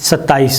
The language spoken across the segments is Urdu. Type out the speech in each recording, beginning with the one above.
27,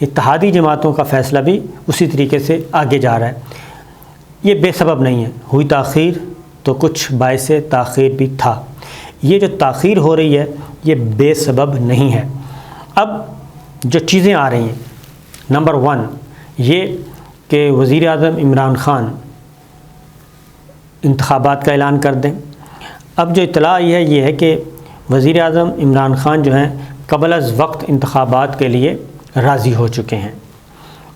اتحادی جماعتوں کا فیصلہ بھی اسی طریقے سے آگے جا رہا ہے۔ یہ بے سبب نہیں ہے، ہوئی تاخیر تو کچھ باعث تاخیر بھی تھا۔ یہ جو تاخیر ہو رہی ہے یہ بے سبب نہیں ہے۔ اب جو چیزیں آ رہی ہیں، نمبر 1 یہ کہ وزیر اعظم عمران خان انتخابات کا اعلان کر دیں۔ اب جو اطلاع آئی ہے یہ ہے کہ وزیر اعظم عمران خان جو ہیں قبل از وقت انتخابات کے لیے راضی ہو چکے ہیں،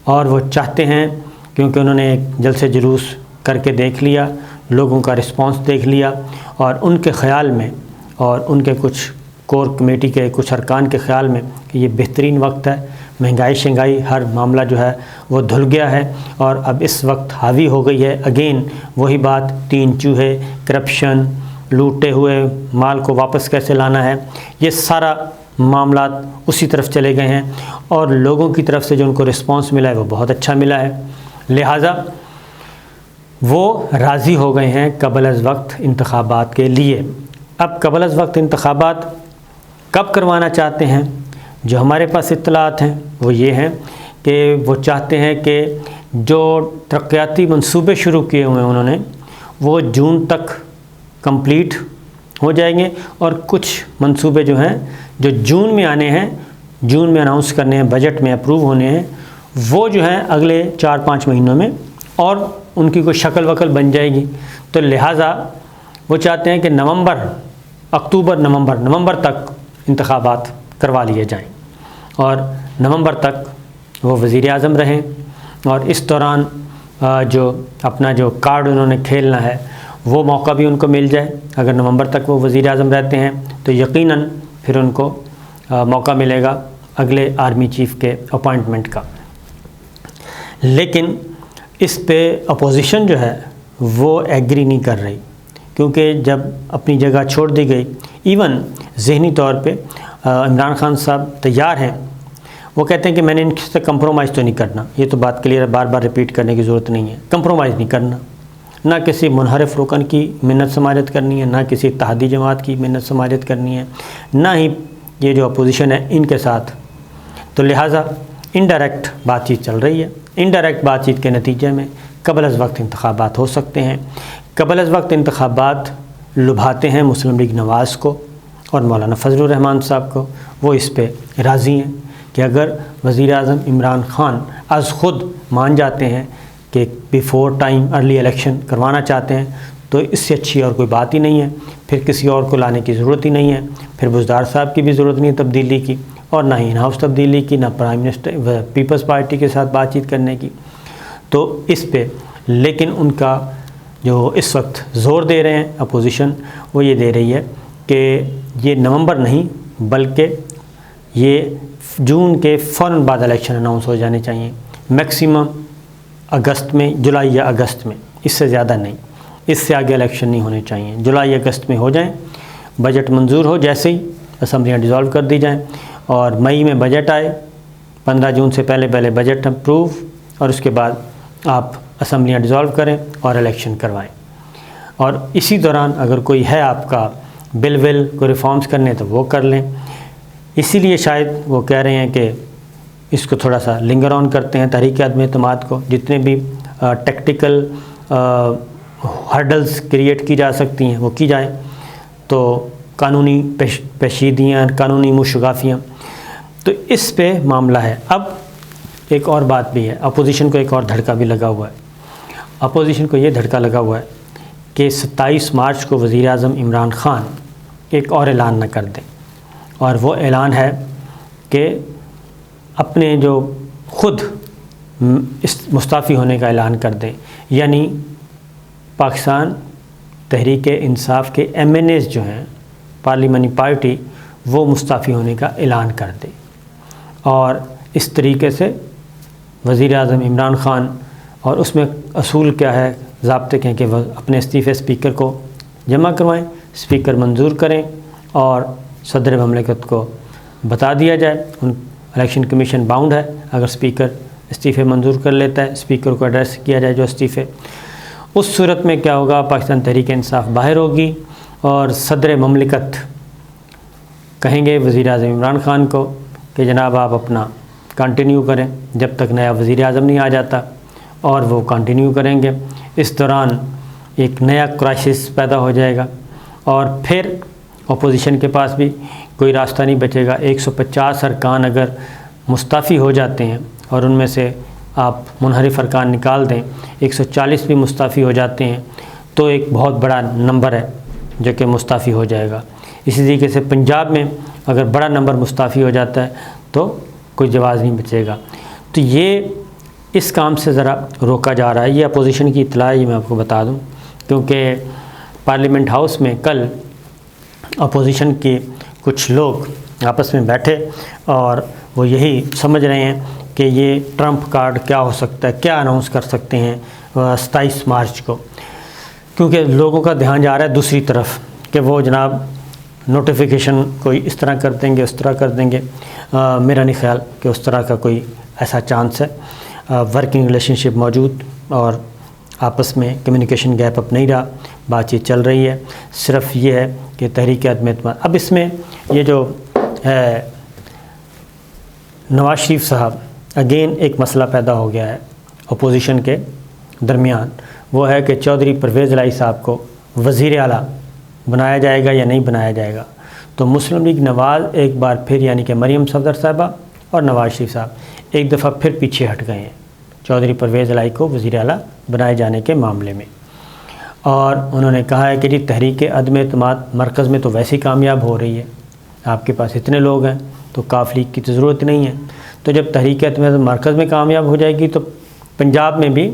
اور وہ چاہتے ہیں، کیونکہ انہوں نے ایک جلسے جلوس کر کے دیکھ لیا، لوگوں کا رسپانس دیکھ لیا، اور ان کے خیال میں اور ان کے کچھ کور کمیٹی کے کچھ ارکان کے خیال میں کہ یہ بہترین وقت ہے، مہنگائی ہر معاملہ جو ہے وہ دھل گیا ہے، اور اب اس وقت حاوی ہو گئی ہے اگین وہی بات، 3 چوہے، کرپشن، لوٹے ہوئے مال کو واپس کیسے لانا ہے، یہ سارا معاملات اسی طرف چلے گئے ہیں، اور لوگوں کی طرف سے جو ان کو رسپانس ملا ہے وہ بہت اچھا ملا ہے، لہٰذا وہ راضی ہو گئے ہیں قبل از وقت انتخابات کے لیے۔ اب قبل از وقت انتخابات کب کروانا چاہتے ہیں؟ جو ہمارے پاس اطلاعات ہیں وہ یہ ہیں کہ وہ چاہتے ہیں کہ جو ترقیاتی منصوبے شروع کیے ہوئے ہیں انہوں نے، وہ جون تک کمپلیٹ ہو جائیں گے، اور کچھ منصوبے جو ہیں جو جون میں آنے ہیں، جون میں اناؤنس کرنے ہیں، بجٹ میں اپروو ہونے ہیں، وہ جو ہیں اگلے 4-5 مہینوں میں، اور ان کی کوئی شکل وکل بن جائے گی۔ تو لہٰذا وہ چاہتے ہیں کہ نومبر تک انتخابات کروا لیے جائیں، اور نومبر تک وہ وزیر اعظم رہیں، اور اس دوران جو اپنا جو کارڈ انہوں نے کھیلنا ہے وہ موقع بھی ان کو مل جائے۔ اگر نومبر تک وہ وزیر اعظم رہتے ہیں تو یقیناً پھر ان کو موقع ملے گا اگلے آرمی چیف کے اپوائنٹمنٹ کا۔ لیکن اس پہ اپوزیشن جو ہے وہ ایگری نہیں کر رہی، کیونکہ جب اپنی جگہ چھوڑ دی گئی، ایون ذہنی طور پہ عمران خان صاحب تیار ہیں، وہ کہتے ہیں کہ میں نے ان سے کمپرومائز تو نہیں کرنا، یہ تو بات کلیئر ہے، بار بار ریپیٹ کرنے کی ضرورت نہیں ہے، کمپرومائز نہیں کرنا، نہ کسی منحرف رکن کی منت سماجت کرنی ہے، نہ کسی اتحادی جماعت کی منت سماجت کرنی ہے، نہ ہی یہ جو اپوزیشن ہے ان کے ساتھ۔ تو لہٰذا انڈائریکٹ بات چیت چل رہی ہے، انڈائریکٹ بات چیت کے نتیجے میں قبل از وقت انتخابات ہو سکتے ہیں۔ قبل از وقت انتخابات لبھاتے ہیں مسلم لیگ نواز کو اور مولانا فضل الرحمان صاحب کو، وہ اس پہ راضی ہیں کہ اگر وزیر اعظم عمران خان از خود مان جاتے ہیں کہ بیفور ٹائم ارلی الیکشن کروانا چاہتے ہیں، تو اس سے اچھی اور کوئی بات ہی نہیں ہے، پھر کسی اور کو لانے کی ضرورت ہی نہیں ہے، پھر بزدار صاحب کی بھی ضرورت نہیں ہے تبدیلی کی، اور نہ ہی ان ہاؤس تبدیلی کی، نہ پرائم منسٹر پیپلز پارٹی کے ساتھ بات چیت کرنے کی۔ تو اس پہ لیکن ان کا جو اس وقت زور دے رہے ہیں اپوزیشن، وہ یہ دے رہی ہے کہ یہ نومبر نہیں بلکہ یہ جون کے فوراً بعد الیکشن اناؤنس ہو جانے چاہیے، میکسیمم اگست میں، جولائی یا اگست میں، اس سے زیادہ نہیں، اس سے آگے الیکشن نہیں ہونے چاہیے، جولائی اگست میں ہو جائیں، بجٹ منظور ہو جیسے ہی اسمبلیاں ڈیزالو کر دی جائیں، اور مئی میں بجٹ آئے، 15 جون سے پہلے بجٹ اپروو، اور اس کے بعد آپ اسمبلیاں ڈیزالو کریں اور الیکشن کروائیں۔ اور اسی دوران اگر کوئی ہے آپ کا بل کوئی ریفارمز کرنے تو وہ کر لیں۔ اسی لیے شاید وہ کہہ رہے ہیں کہ اس کو تھوڑا سا لنگر آن کرتے ہیں، تحریک عدم اعتماد کو، جتنے بھی ٹیکٹیکل ہرڈلز کریٹ کی جا سکتی ہیں وہ کی جائیں، تو قانونی پیچیدگیاں، قانونی مشغافیاں، تو اس پہ معاملہ ہے۔ اب ایک اور بات بھی ہے، اپوزیشن کو ایک اور دھڑکا بھی لگا ہوا ہے، اپوزیشن کو یہ دھڑکا لگا ہوا ہے کہ 27 مارچ کو وزیر اعظم عمران خان ایک اور اعلان نہ کر دیں، اور وہ اعلان ہے کہ اپنے جو خود مستعفی ہونے کا اعلان کر دیں، یعنی پاکستان تحریک انصاف کے MNAs جو ہیں پارلیمانی پارٹی، وہ مستعفی ہونے کا اعلان کر دے، اور اس طریقے سے وزیر اعظم عمران خان، اور اس میں اصول کیا ہے، ضابطے ہیں کہ وہ اپنے استعفے اسپیکر کو جمع کروائیں، اسپیکر منظور کریں، اور صدر مملکت کو بتا دیا جائے۔ الیکشن کمیشن باؤنڈ ہے، اگر اسپیکر استعفے منظور کر لیتا ہے، اسپیکر کو ایڈریس کیا جائے جو استعفے، اس صورت میں کیا ہوگا، پاکستان تحریک انصاف باہر ہوگی، اور صدر مملکت کہیں گے وزیر اعظم عمران خان کو کہ جناب آپ اپنا کنٹینیو کریں جب تک نیا وزیر اعظم نہیں آ جاتا، اور وہ کنٹینیو کریں گے۔ اس دوران ایک نیا کرائسس پیدا ہو جائے گا، اور پھر اپوزیشن کے پاس بھی کوئی راستہ نہیں بچے گا۔ 150 ارکان اگر مستعفی ہو جاتے ہیں اور ان میں سے آپ منحرف ارکان نکال دیں، 140 بھی مستعفی ہو جاتے ہیں، تو ایک بہت بڑا نمبر ہے جو کہ مستعفی ہو جائے گا۔ اسی طریقے سے پنجاب میں اگر بڑا نمبر مستعفی ہو جاتا ہے تو کوئی جواز نہیں بچے گا۔ تو یہ اس کام سے ذرا روکا جا رہا ہے۔ یہ اپوزیشن کی اطلاع ہے، یہ میں آپ کو بتا دوں، کیونکہ پارلیمنٹ ہاؤس میں کل اپوزیشن کے کچھ لوگ آپس میں بیٹھے اور وہ یہی سمجھ رہے ہیں کہ یہ ٹرمپ کارڈ کیا ہو سکتا ہے، کیا اناؤنس کر سکتے ہیں 27 مارچ کو، کیونکہ لوگوں کا دھیان جا رہا ہے دوسری طرف کہ وہ جناب نوٹیفیکیشن کوئی اس طرح کر دیں گے، اس طرح کر دیں گے۔ میرا نہیں خیال کہ اس طرح کا کوئی ایسا چانس ہے۔ ورکنگ ریلیشن شپ موجود اور آپس میں کمیونیکیشن گیپ اب نہیں رہا، بات چیت چل رہی ہے۔ صرف یہ ہے کہ تحریک عدم اعتماد، اب اس میں یہ جو ہے نواز شریف صاحب، اگین ایک مسئلہ پیدا ہو گیا ہے اپوزیشن کے درمیان، وہ ہے کہ چودھری پرویز الہی صاحب کو وزیر اعلیٰ بنایا جائے گا یا نہیں بنایا جائے گا۔ تو مسلم لیگ نواز ایک بار پھر، یعنی کہ مریم صفدر صاحبہ اور نواز شریف صاحب ایک دفعہ پھر پیچھے ہٹ گئے ہیں چودھری پرویز الہی کو وزیر اعلیٰ بنائے جانے کے معاملے میں، اور انہوں نے کہا ہے کہ جی تحریک عدم اعتماد مرکز میں تو ویسے ہی کامیاب ہو رہی ہے، آپ کے پاس اتنے لوگ ہیں تو کاف لیگ کی تو ضرورت نہیں ہے۔ تو جب تحریک عدم اعتماد مرکز میں کامیاب ہو جائے گی تو پنجاب میں بھی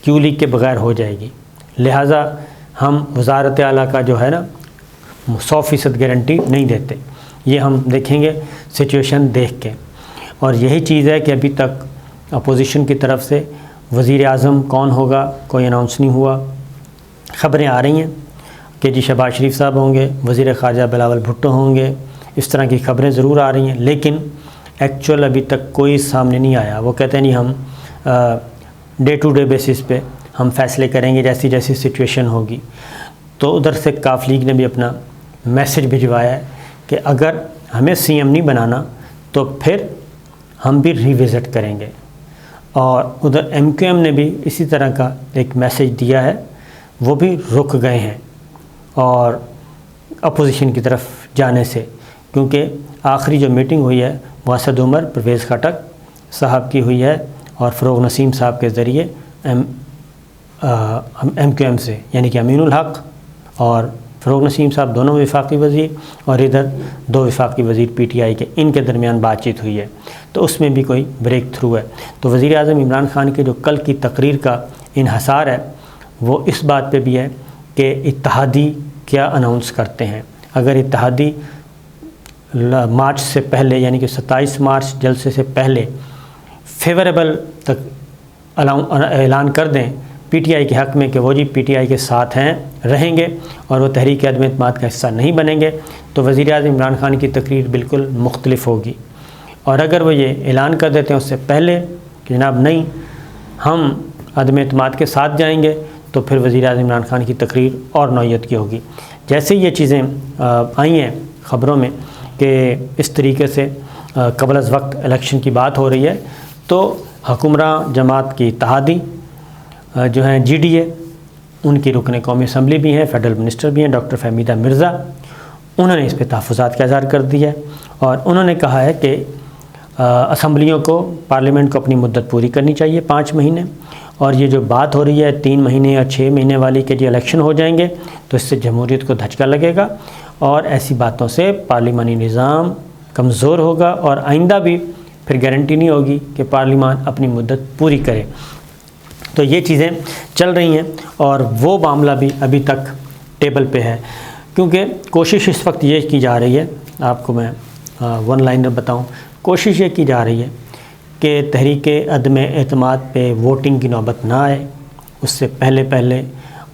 کیو لیگ کے بغیر ہو جائے گی، لہٰذا ہم وزارت اعلیٰ کا جو ہے نا 100% گارنٹی نہیں دیتے، یہ ہم دیکھیں گے سچویشن دیکھ کے۔ اور یہی چیز ہے کہ ابھی تک اپوزیشن کی طرف سے وزیر اعظم کون ہوگا کوئی اناؤنس نہیں ہوا۔ خبریں آ رہی ہیں کہ جی شہباز شریف صاحب ہوں گے، وزیر خارجہ بلاول بھٹو ہوں گے، اس طرح کی خبریں ضرور آ رہی ہیں، لیکن ایکچوئل ابھی تک کوئی سامنے نہیں آیا۔ وہ کہتے ہیں نہیں ہم ڈے ٹو ڈے بیسس پہ ہم فیصلے کریں گے جیسی جیسی سچویشن ہوگی۔ تو ادھر سے کاف لیگ نے بھی اپنا میسج بھجوایا ہے کہ اگر ہمیں سی ایم نہیں بنانا تو پھر ہم بھی ریوزٹ کریں گے، اور ادھر ایم کیو ایم نے بھی اسی طرح کا ایک میسج دیا ہے، وہ بھی رک گئے ہیں اور اپوزیشن کی طرف جانے سے، کیونکہ آخری جو میٹنگ ہوئی ہے وہ اسد عمر پرویز خٹک صاحب کی ہوئی ہے اور فروغ نسیم صاحب کے ذریعے ایم کیو ایم سے، یعنی کہ امین الحق اور فروغ نسیم صاحب دونوں وفاقی وزیر، اور ادھر 2 وفاقی وزیر پی ٹی آئی کے، ان کے درمیان بات چیت ہوئی ہے، تو اس میں بھی کوئی بریک تھرو ہے۔ تو وزیر اعظم عمران خان کے جو کل کی تقریر کا انحصار ہے وہ اس بات پہ بھی ہے کہ اتحادی کیا اناؤنس کرتے ہیں۔ اگر اتحادی مارچ سے پہلے، یعنی کہ 27 مارچ جلسے سے پہلے فیوریبل تک اعلان کر دیں پی ٹی آئی کے حق میں کہ وہ جی پی ٹی آئی کے ساتھ ہیں، رہیں گے، اور وہ تحریک عدم اعتماد کا حصہ نہیں بنیں گے، تو وزیر اعظم عمران خان کی تقریر بالکل مختلف ہوگی۔ اور اگر وہ یہ اعلان کر دیتے ہیں اس سے پہلے کہ جناب نہیں ہم عدم اعتماد کے ساتھ جائیں گے، تو پھر وزیر اعظم عمران خان کی تقریر اور نوعیت کی ہوگی۔ جیسے یہ چیزیں آئی ہیں خبروں میں کہ اس طریقے سے قبل از وقت الیکشن کی بات ہو رہی ہے، تو حکمراں جماعت کی اتحادی جو ہیں جی ڈی اے، ان کی رکن قومی اسمبلی بھی ہیں، فیڈرل منسٹر بھی ہیں ڈاکٹر فہمیدہ مرزا، انہوں نے اس پہ تحفظات کا اظہار کر دیا ہے، اور انہوں نے کہا ہے کہ اسمبلیوں کو، پارلیمنٹ کو اپنی مدت پوری کرنی چاہیے 5 مہینے، اور یہ جو بات ہو رہی ہے 3 مہینے یا 6 مہینے والی کہ جی الیکشن ہو جائیں گے تو اس سے جمہوریت کو دھچکا لگے گا، اور ایسی باتوں سے پارلیمانی نظام کمزور ہوگا، اور آئندہ بھی پھر گارنٹی نہیں ہوگی کہ پارلیمان اپنی مدت پوری کرے۔ تو یہ چیزیں چل رہی ہیں، اور وہ معاملہ بھی ابھی تک ٹیبل پہ ہے، کیونکہ کوشش اس وقت یہ کی جا رہی ہے، آپ کو میں 1 لائنر بتاؤں، کوشش یہ کی جا رہی ہے کہ تحریک عدم اعتماد پہ ووٹنگ کی نوبت نہ آئے، اس سے پہلے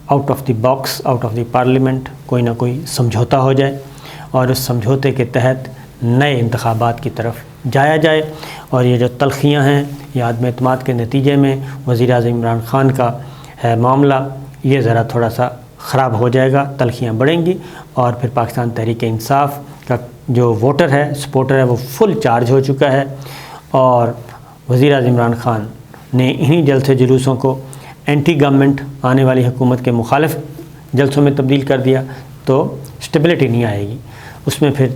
out of the box, out of the parliament کوئی نہ کوئی سمجھوتا ہو جائے، اور اس سمجھوتے کے تحت نئے انتخابات کی طرف جایا جائے، اور یہ جو تلخیاں ہیں یہ عدم اعتماد کے نتیجے میں وزیر اعظم عمران خان کا ہے معاملہ، یہ ذرا تھوڑا سا خراب ہو جائے گا، تلخیاں بڑھیں گی، اور پھر پاکستان تحریک انصاف کا جو ووٹر ہے، سپورٹر ہے، وہ فل چارج ہو چکا ہے، اور وزیر اعظم عمران خان نے انہی جلسے جلوسوں کو اینٹی گورنمنٹ آنے والی حکومت کے مخالف جلسوں میں تبدیل کر دیا تو اسٹیبلٹی نہیں آئے گی. اس میں پھر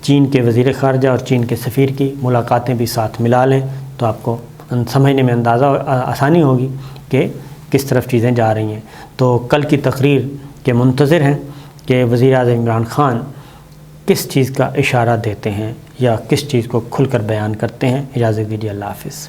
چین کے وزیر خارجہ اور چین کے سفیر کی ملاقاتیں بھی ساتھ ملا لیں تو آپ کو سمجھنے میں آسانی ہوگی کہ کس طرف چیزیں جا رہی ہیں. تو کل کی تقریر کے منتظر ہیں کہ وزیر اعظم عمران خان کس چیز کا اشارہ دیتے ہیں یا کس چیز کو کھل کر بیان کرتے ہیں. اجازت دیجیے، اللہ حافظ.